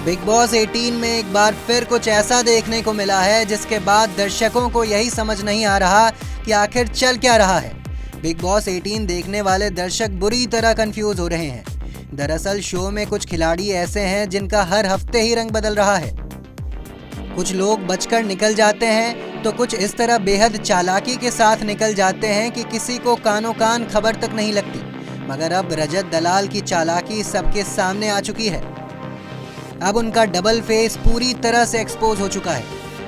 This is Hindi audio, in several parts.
बिग बॉस 18 में एक बार फिर कुछ ऐसा देखने को मिला है जिसके बाद दर्शकों को यही समझ नहीं आ रहा कि आखिर चल क्या रहा है। बिग बॉस 18 देखने वाले दर्शक बुरी तरह कंफ्यूज हो रहे हैं। दरअसल शो में कुछ खिलाड़ी ऐसे हैं जिनका हर हफ्ते ही रंग बदल रहा है। कुछ लोग बचकर निकल जाते हैं तो कुछ इस तरह बेहद चालाकी के साथ निकल जाते हैं कि किसी को कानो कान खबर तक नहीं लगती। मगर अब रजत दलाल की चालाकी सबके सामने आ चुकी है। अब उनका डबल फेस पूरी तरह से एक्सपोज हो चुका है।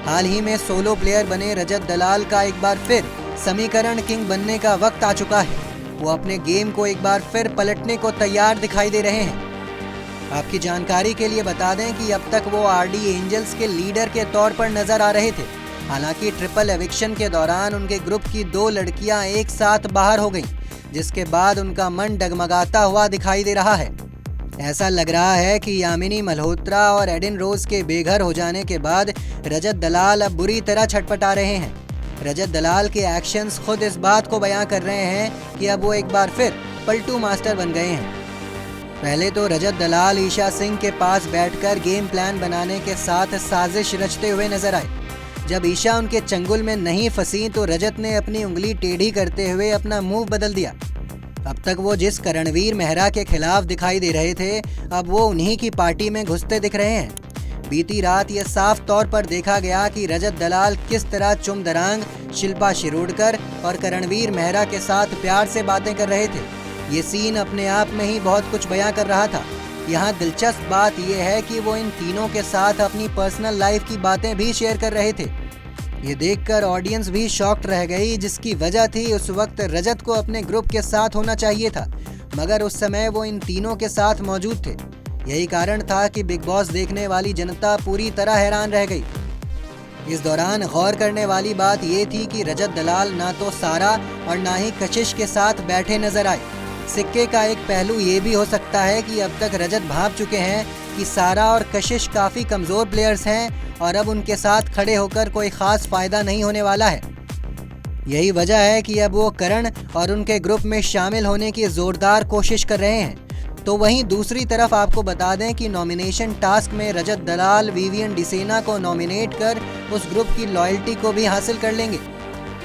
हाल ही में सोलो प्लेयर बने रजत दलाल का एक बार फिर समीकरण किंग बनने का वक्त आ चुका है। वो अपने गेम को एक बार फिर पलटने को तैयार दिखाई दे रहे हैं। आपकी जानकारी के लिए बता दें कि अब तक वो आरडी एंजल्स के लीडर के तौर पर नजर आ रहे थे। हालांकि ट्रिपल एविक्शन के दौरान उनके ग्रुप की 2 लड़कियां एक साथ बाहर हो गईं, जिसके बाद उनका मन डगमगाता हुआ दिखाई दे रहा है। ऐसा लग रहा है कि यामिनी मल्होत्रा और एडिन रोज के बेघर हो जाने के बाद रजत दलाल अब बुरी तरह छटपटा रहे हैं। रजत दलाल के एक्शंस खुद इस बात को बयां कर रहे हैं कि अब वो एक बार फिर पलटू मास्टर बन गए हैं। पहले तो रजत दलाल ईशा सिंह के पास बैठकर गेम प्लान बनाने के साथ साजिश रचते हुए नजर आए। जब ईशा उनके चंगुल में नहीं फंसी तो रजत ने अपनी उंगली टेढ़ी करते हुए अपना मुंह बदल दिया। अब तक वो जिस करणवीर मेहरा के खिलाफ दिखाई दे रहे थे, अब वो उन्हीं की पार्टी में घुसते दिख रहे हैं। बीती रात ये साफ तौर पर देखा गया कि रजत दलाल किस तरह चुमदरांग, शिल्पा शिरोडकर और करणवीर मेहरा के साथ प्यार से बातें कर रहे थे। ये सीन अपने आप में ही बहुत कुछ बयां कर रहा था। यहाँ दिलचस्प बात यह है कि वो इन तीनों के साथ अपनी पर्सनल लाइफ की बातें भी शेयर कर रहे थे। ये देखकर ऑडियंस भी शॉक्ड रह गई, जिसकी वजह थी उस वक्त रजत को अपने ग्रुप के साथ होना चाहिए था, मगर उस समय वो इन तीनों के साथ मौजूद थे। यही कारण था कि बिग बॉस देखने वाली जनता पूरी तरह हैरान रह गई। इस दौरान गौर करने वाली बात ये थी कि रजत दलाल ना तो सारा और ना ही कशिश के साथ बैठे नजर आए। सिक्के का एक पहलू ये भी हो सकता है कि अब तक रजत भांप चुके हैं कि सारा और कशिश काफ़ी कमज़ोर प्लेयर्स हैं और अब उनके साथ खड़े होकर कोई ख़ास फ़ायदा नहीं होने वाला है। यही वजह है कि अब वो करण और उनके ग्रुप में शामिल होने की ज़ोरदार कोशिश कर रहे हैं। तो वहीं दूसरी तरफ आपको बता दें कि नॉमिनेशन टास्क में रजत दलाल विवियन डिसेना को नॉमिनेट कर उस ग्रुप की लॉयल्टी को भी हासिल कर लेंगे।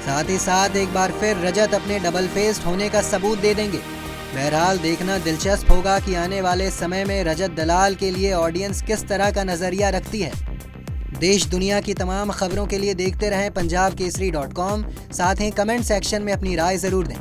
साथ ही साथ एक बार फिर रजत अपने डबल फेस्ड होने का सबूत दे देंगे। बहरहाल देखना दिलचस्प होगा कि आने वाले समय में रजत दलाल के लिए ऑडियंस किस तरह का नज़रिया रखती है। देश दुनिया की तमाम खबरों के लिए देखते रहें punjabkesari.com। साथ ही कमेंट सेक्शन में अपनी राय ज़रूर दें।